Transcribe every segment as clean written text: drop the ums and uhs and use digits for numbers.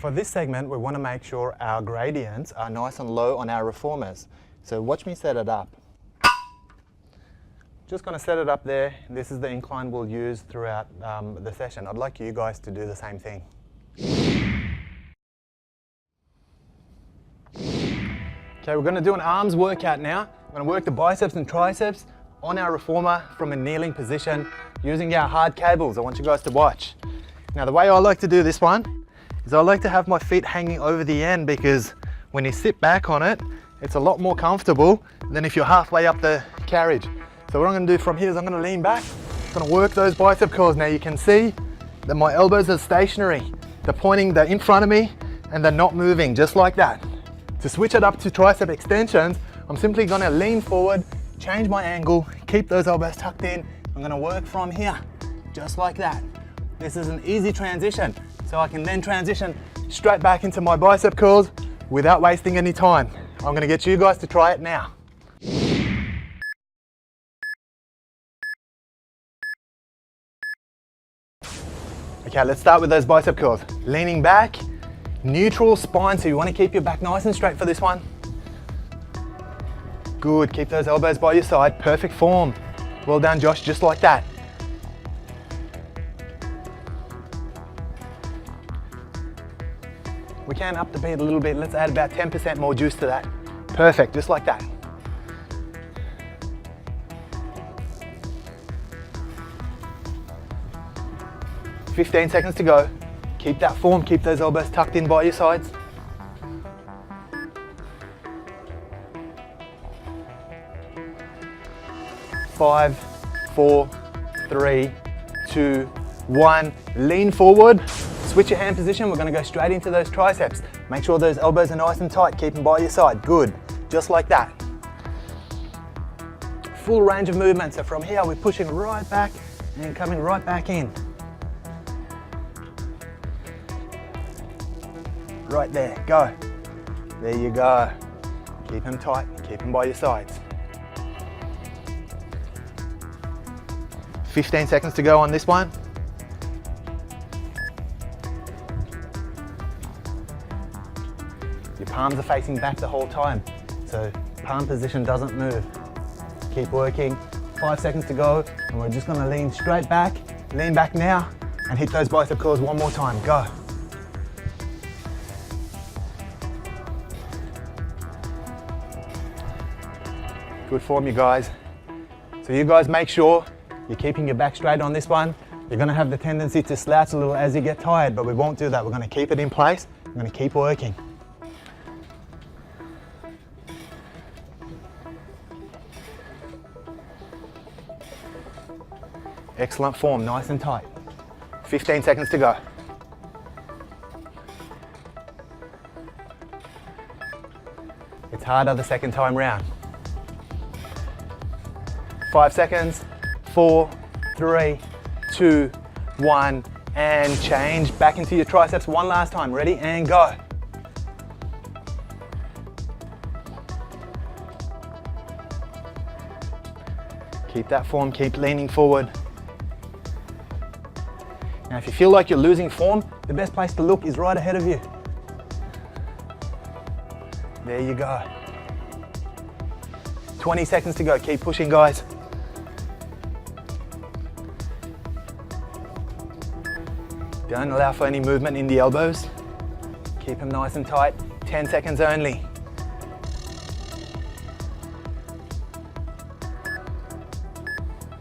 For this segment, we want to make sure our gradients are nice and low on our reformers. So watch me set it up. Just going to set it up there. This is the incline we'll use throughout the session. I'd like you guys to do the same thing. Okay, we're going to do an arms workout now. We're going to work the biceps and triceps on our reformer from a kneeling position using our hard cables. I want you guys to watch. Now the way I like to do this one is I like to have my feet hanging over the end, because when you sit back on it, it's a lot more comfortable than if you're halfway up the carriage. So what I'm going to do from here is I'm going to lean back, I'm going to work those bicep curls. Now you can see that my elbows are stationary. They're pointing, they're in front of me, and they're not moving, just like that. To switch it up to tricep extensions, I'm simply going to lean forward, change my angle, keep those elbows tucked in. I'm going to work from here, just like that. This is an easy transition, so I can then transition straight back into my bicep curls without wasting any time. I'm going to get you guys to try it now. Okay, let's start with those bicep curls. Leaning back, neutral spine, so you want to keep your back nice and straight for this one. Good, keep those elbows by your side, perfect form. Well done, Josh, just like that. We can up the beat a little bit. Let's add about 10% more juice to that. Perfect, just like that. "15 seconds to go. Keep that form, keep those elbows tucked in by your sides. Five, 4, 3, 2, 1. Lean forward. Switch your hand position. We're going to go straight into those triceps. Make sure those elbows are nice and tight. Keep them by your side. Good. Just like that. Full range of movement. So from here, we're pushing right back and coming right back in. Right there. Go. There you go. Keep them tight. Keep them by your sides. 15 seconds to go on this one. Your palms are facing back the whole time, so palm position doesn't move. Keep working. 5 seconds to go, and we're just going to lean straight back. Lean back now, and hit those bicep curls one more time. Go. Good form, you guys. So you guys make sure you're keeping your back straight on this one. You're going to have the tendency to slouch a little as you get tired, but we won't do that. We're going to keep it in place. We're going to keep working. Excellent form, nice and tight. 15 seconds to go. It's harder the second time round. 5 seconds. 4, 3, 2, 1, and change back into your triceps one last time. Ready, and go. Keep that form, keep leaning forward. Now if you feel like you're losing form, the best place to look is right ahead of you. There you go. 20 seconds to go, keep pushing, guys. Don't allow for any movement in the elbows. Keep them nice and tight. 10 seconds only.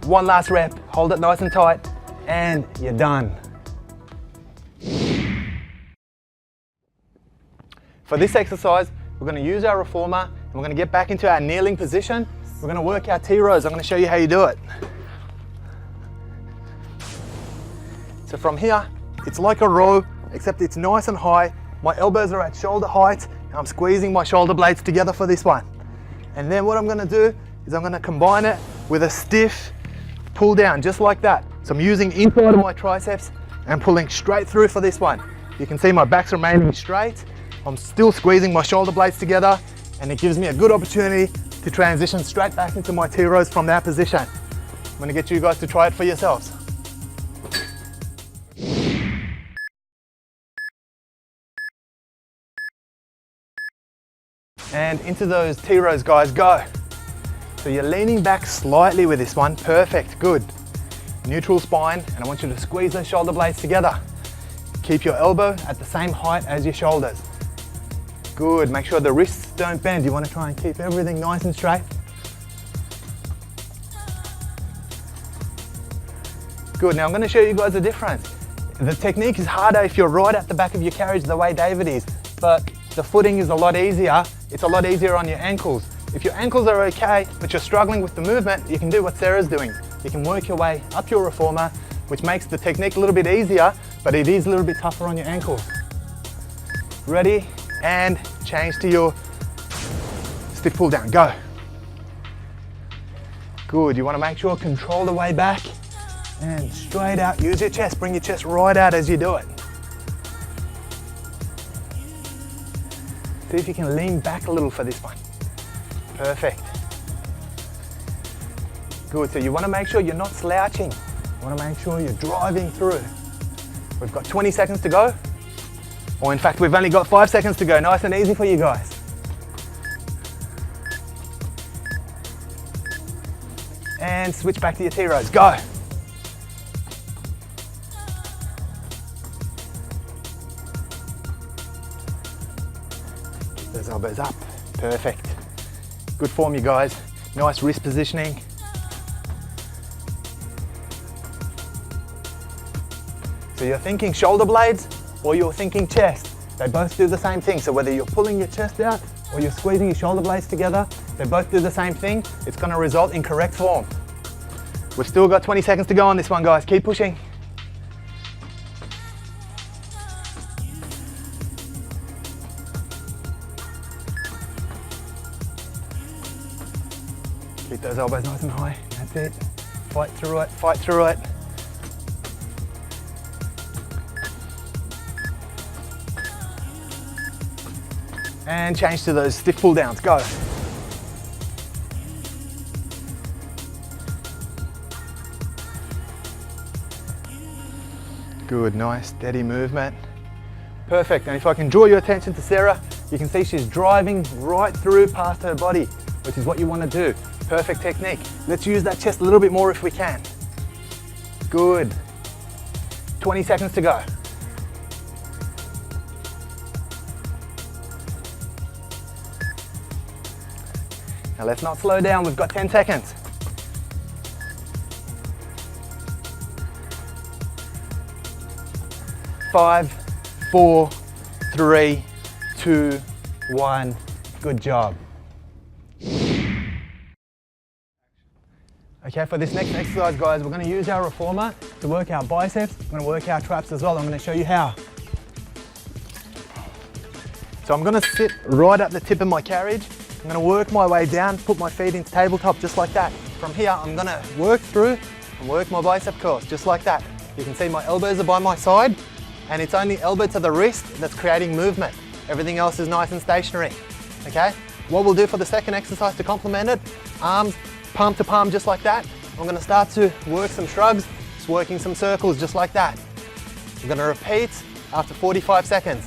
One last rep. Hold it nice and tight, and you're done. For this exercise, we're going to use our reformer, and we're going to get back into our kneeling position. We're going to work our T-rows. I'm going to show you how you do it. So from here, it's like a row, except it's nice and high. My elbows are at shoulder height, and I'm squeezing my shoulder blades together for this one. And then what I'm going to do is I'm going to combine it with a stiff pull down, just like that. So I'm using inside of my triceps and pulling straight through for this one. You can see my back's remaining straight. I'm still squeezing my shoulder blades together, and it gives me a good opportunity to transition straight back into my T-rows from that position. I'm going to get you guys to try it for yourselves. And into those T-rows, guys, go. So you're leaning back slightly with this one. Perfect, good. Neutral spine, and I want you to squeeze those shoulder blades together. Keep your elbow at the same height as your shoulders. Good, make sure the wrists don't bend. You want to try and keep everything nice and straight. Good, now I'm going to show you guys the difference. The technique is harder if you're right at the back of your carriage the way David is, but the footing is a lot easier. It's a lot easier on your ankles. If your ankles are okay, but you're struggling with the movement, you can do what Sarah's doing. You can work your way up your reformer, which makes the technique a little bit easier, but it is a little bit tougher on your ankles. Ready? And change to your stiff pull down, go. Good, you want to make sure, control the way back and straight out, use your chest, bring your chest right out as you do it. See if you can lean back a little for this one. Perfect. Good, so you want to make sure you're not slouching. You want to make sure you're driving through. We've got 20 seconds to go. Or in fact, we've only got 5 seconds to go. Nice and easy for you guys. And switch back to your T-rows, go. Keep those elbows up, perfect. Good form, you guys. Nice wrist positioning. So you're thinking shoulder blades or you're thinking chest. They both do the same thing. So whether you're pulling your chest out or you're squeezing your shoulder blades together, they both do the same thing. It's going to result in correct form. We've still got 20 seconds to go on this one, guys. Keep pushing. Keep those elbows nice and high. That's it. Fight through it, fight through it. And change to those stiff pull downs, go. Good, nice, steady movement. Perfect, and if I can draw your attention to Sarah, you can see she's driving right through past her body, which is what you want to do. Perfect technique. Let's use that chest a little bit more if we can. Good. 20 seconds to go. Now let's not slow down, we've got 10 seconds. 5, 4, 3, 2, 1. Good job. Okay, for this next exercise, guys, we're going to use our reformer to work our biceps. We're going to work our traps as well. I'm going to show you how. So I'm going to sit right at the tip of my carriage. I'm going to work my way down, put my feet into tabletop just like that. From here, I'm going to work through and work my bicep curls just like that. You can see my elbows are by my side and it's only elbow to the wrist that's creating movement. Everything else is nice and stationary, okay? What we'll do for the second exercise to complement it, arms palm to palm just like that. I'm going to start to work some shrugs, just working some circles just like that. We're going to repeat after 45 seconds.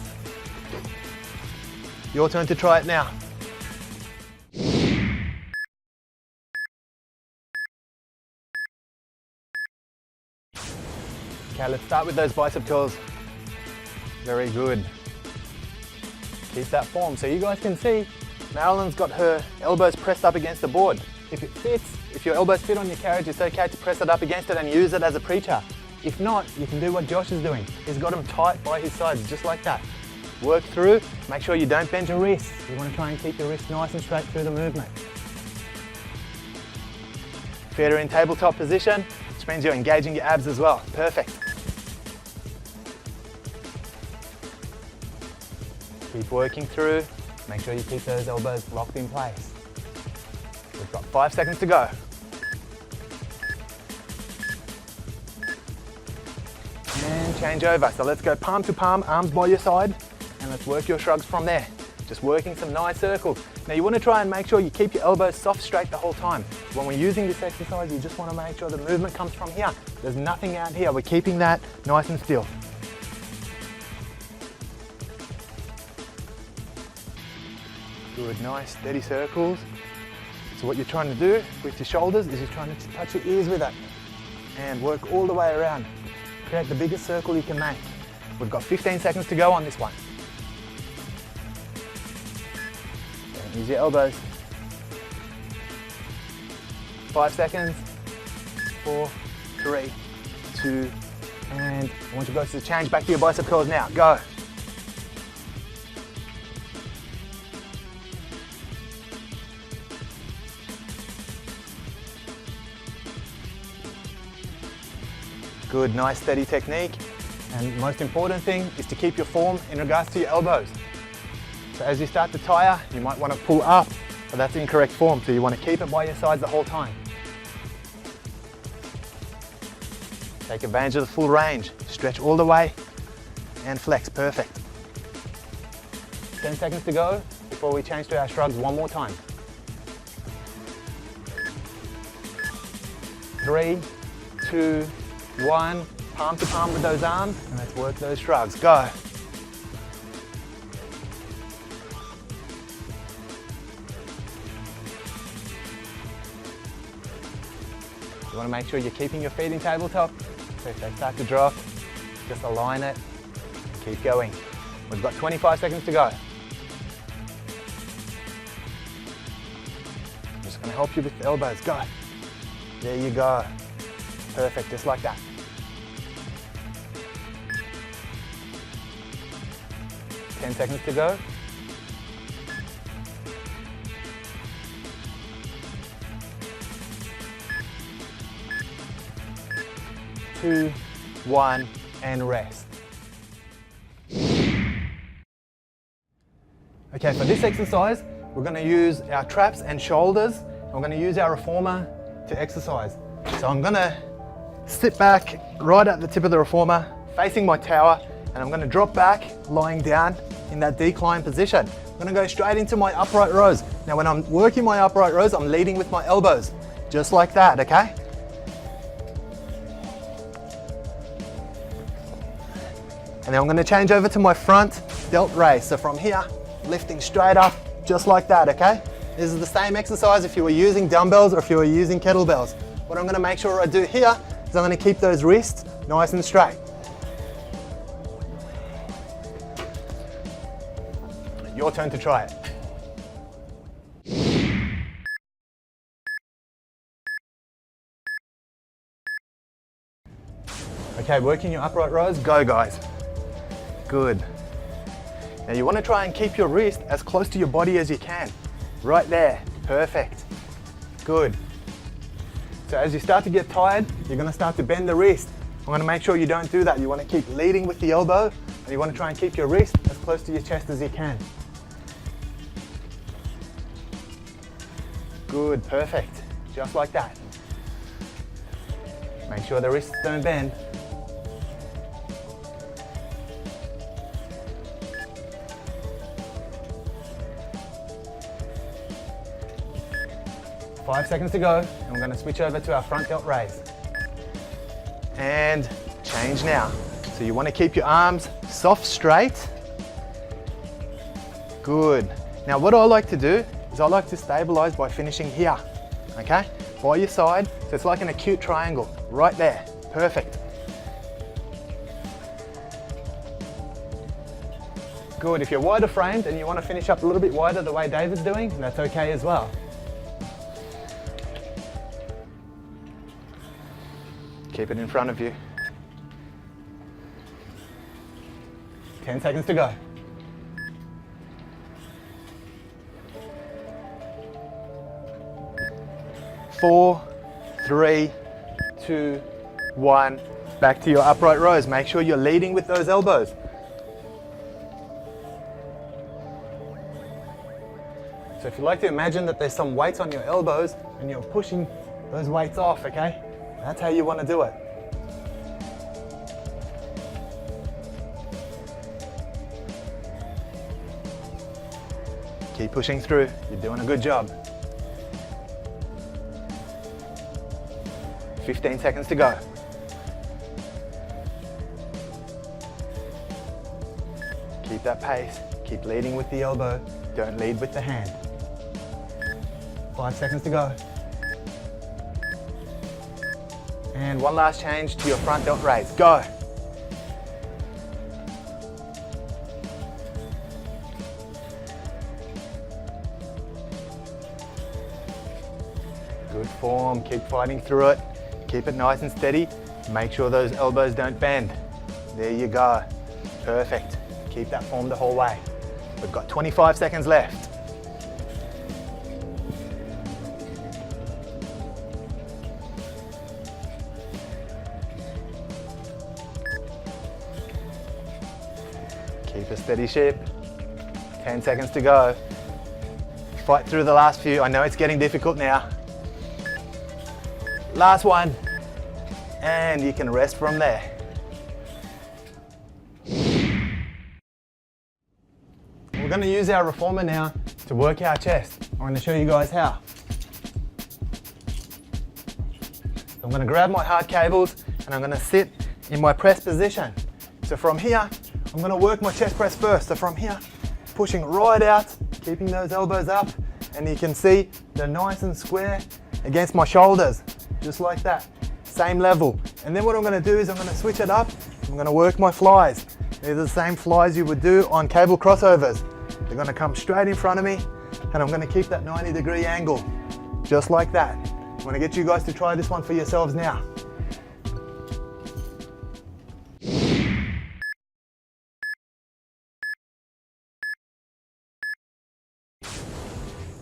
Your turn to try it now. Okay, let's start with those bicep curls. Very good. Keep that form. So you guys can see, Marilyn's got her elbows pressed up against the board. If it fits, if your elbows fit on your carriage, it's okay to press it up against it and use it as a preacher. If not, you can do what Josh is doing. He's got them tight by his sides, just like that. Work through, make sure you don't bend your wrists. You want to try and keep your wrists nice and straight through the movement. Feet are in tabletop position, which means you're engaging your abs as well. Perfect. Keep working through. Make sure you keep those elbows locked in place. We've got 5 seconds to go. And change over. So let's go palm to palm, arms by your side, and let's work your shrugs from there. Just working some nice circles. Now you want to try and make sure you keep your elbows soft straight the whole time. When we're using this exercise, you just want to make sure the movement comes from here. There's nothing out here. We're keeping that nice and still. Good, nice, steady circles. So what you're trying to do with your shoulders is you're trying to touch your ears with it and work all the way around. Create the biggest circle you can make. We've got 15 seconds to go on this one. And use your elbows. 5 seconds. 4, 3, 2, and I want you guys to change back to your bicep curls now. Go. Good, nice steady technique. And the most important thing is to keep your form in regards to your elbows. So as you start to tire, you might want to pull up, but that's incorrect form. So you want to keep it by your sides the whole time. Take advantage of the full range. Stretch all the way and flex, perfect. 10 seconds to go before we change to our shrugs one more time. 3, 2, 1, palm to palm with those arms, and let's work those shrugs. Go. You want to make sure you're keeping your feet in tabletop, so if they start to drop, just align it, keep going. We've got 25 seconds to go. I'm just going to help you with the elbows. Go. There you go. Perfect, just like that. Ten seconds to go. 2, 1, and rest. Okay, for this exercise, we're going to use our traps and shoulders, and we're going to use our reformer to exercise. So I'm going to sit back right at the tip of the reformer, facing my tower, and I'm going to drop back, lying down in that decline position. I'm going to go straight into my upright rows. Now when I'm working my upright rows, I'm leading with my elbows, just like that, okay? And then I'm going to change over to my front delt raise. So from here, lifting straight up, just like that, okay? This is the same exercise if you were using dumbbells or if you were using kettlebells. What I'm going to make sure I do here is I'm going to keep those wrists nice and straight. Your turn to try it. Okay, working your upright rows, go guys. Good. Now you want to try and keep your wrist as close to your body as you can. Right there, perfect. Good. So as you start to get tired, you're going to start to bend the wrist. I'm going to make sure you don't do that. You want to keep leading with the elbow, and you want to try and keep your wrist as close to your chest as you can. Good, perfect. Just like that. Make sure the wrists don't bend. Five seconds to go, and we're going to switch over to our front delt raise. And change now. So you want to keep your arms soft, straight. Good. Now what I like to do is I like to stabilize by finishing here, okay? By your side, so it's like an acute triangle, right there, perfect. Good, if you're wider framed and you want to finish up a little bit wider the way David's doing, that's okay as well. Keep it in front of you. 10 seconds to go. 4, 3, 2, 1. Back to your upright rows. Make sure you're leading with those elbows. So if you like to imagine that there's some weights on your elbows and you're pushing those weights off, okay? That's how you want to do it. Keep pushing through. You're doing a good job. 15 seconds to go. Keep that pace. Keep leading with the elbow. Don't lead with the hand. 5 seconds to go. And one last change to your front delt raise. Go. Good form, keep fighting through it. Keep it nice and steady. Make sure those elbows don't bend. There you go. Perfect. Keep that form the whole way. We've got 25 seconds left. Keep a steady ship. 10 seconds to go. Fight through the last few. I know it's getting difficult now. Last one. And you can rest from there. We're going to use our reformer now to work our chest. I'm going to show you guys how. So I'm going to grab my hard cables and I'm going to sit in my press position. So from here, I'm going to work my chest press first. So from here, pushing right out, keeping those elbows up, and you can see they're nice and square against my shoulders, just like that. Same level. And then what I'm going to do is I'm going to switch it up. I'm going to work my flies. These are the same flies you would do on cable crossovers. They're going to come straight in front of me, and I'm going to keep that 90-degree angle, just like that. I want to get you guys to try this one for yourselves now.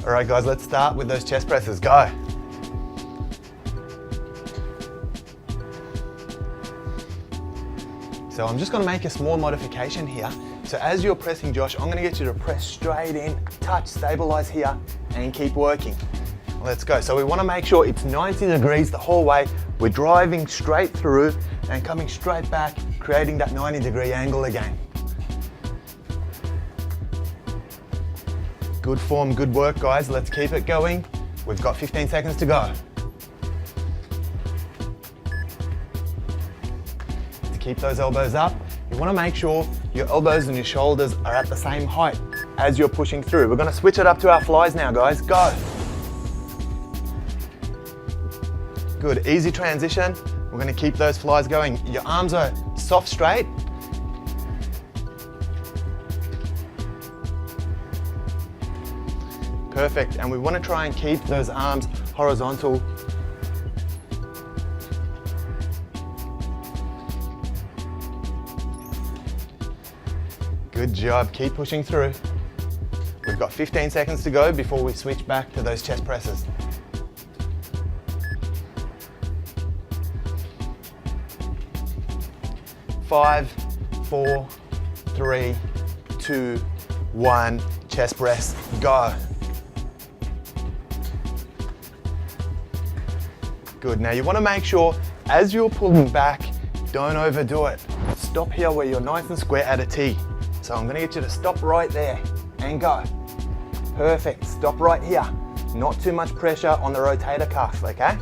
All right guys, let's start with those chest presses. Go. So I'm just going to make a small modification here. So as you're pressing, Josh, I'm going to get you to press straight in, touch, stabilize here, and keep working. Let's go. So we want to make sure it's 90 degrees the whole way. We're driving straight through and coming straight back, creating that 90-degree angle again. Good form, good work, guys. Let's keep it going. We've got 15 seconds to go. To keep those elbows up, you want to make sure your elbows and your shoulders are at the same height as you're pushing through. We're going to switch it up to our flies now, guys. Go. Good, easy transition. We're going to keep those flies going. Your arms are soft straight. Perfect, and we want to try and keep those arms horizontal. Good job, keep pushing through. We've got 15 seconds to go before we switch back to those chest presses. Five, 4, 3, 2, 1, chest press, go. Good, now you want to make sure as you're pulling back, don't overdo it. Stop here where you're nice and square at a T. So I'm going to get you to stop right there and go. Perfect, stop right here. Not too much pressure on the rotator cuff, okay?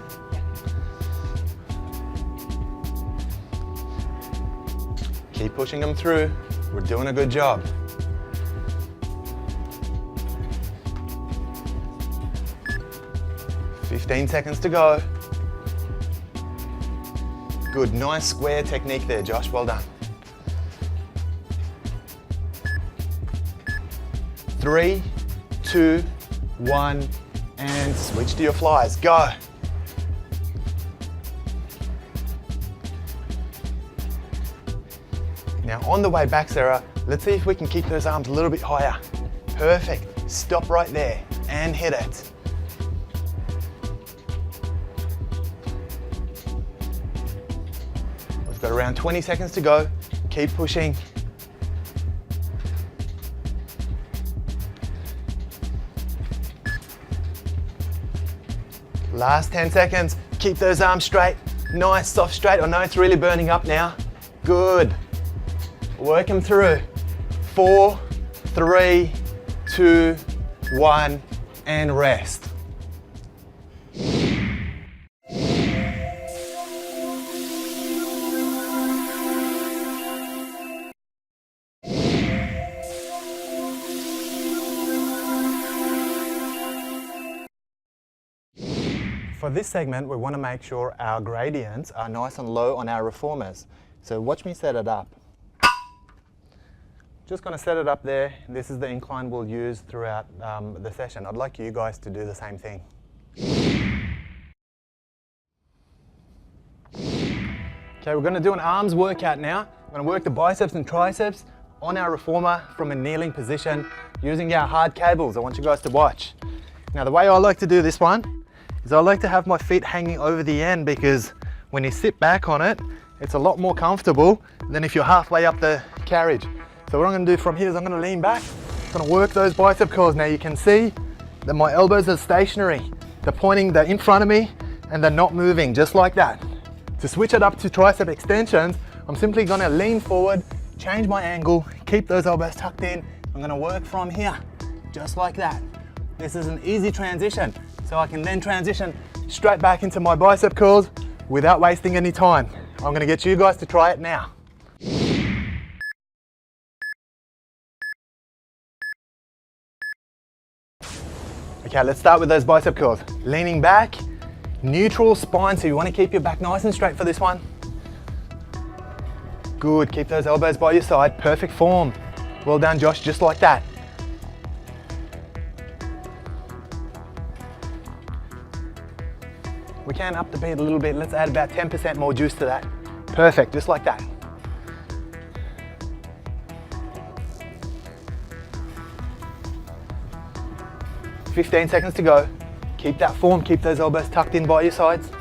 Keep pushing them through. We're doing a good job. "15 seconds to go. Good, nice square technique there, Josh, well done. 3, 2, 1, and switch to your flies, go. Now on the way back, Sarah, let's see if we can keep those arms a little bit higher. Perfect, stop right there and hit it. We've got around 20 seconds to go, keep pushing. Last 10 seconds, keep those arms straight. Nice, soft straight. I know it's really burning up now. Good. Work them through. 4, 3, 2, 1, and rest. For this segment, we want to make sure our gradients are nice and low on our reformers. So watch me set it up. Just going to set it up there. This is the incline we'll use throughout the session. I'd like you guys to do the same thing. Okay, we're going to do an arms workout now. We're going to work the biceps and triceps on our reformer from a kneeling position using our hard cables. I want you guys to watch. Now the way I like to do this one is I like to have my feet hanging over the end, because when you sit back on it, it's a lot more comfortable than if you're halfway up the carriage. So what I'm going to do from here is I'm going to lean back. I'm going to work those bicep curls. Now you can see that my elbows are stationary. They're pointing, they're in front of me, and they're not moving, just like that. To switch it up to tricep extensions, I'm simply going to lean forward, change my angle, keep those elbows tucked in. I'm going to work from here, just like that. This is an easy transition, so I can then transition straight back into my bicep curls without wasting any time. I'm going to get you guys to try it now. Okay, let's start with those bicep curls. Leaning back, neutral spine, so you want to keep your back nice and straight for this one. Good, keep those elbows by your side, perfect form. Well done, Josh, just like that. We can up the beat a little bit. Let's add about 10% more juice to that. Perfect, just like that. "15 seconds to go. Keep that form, keep those elbows tucked in by your sides.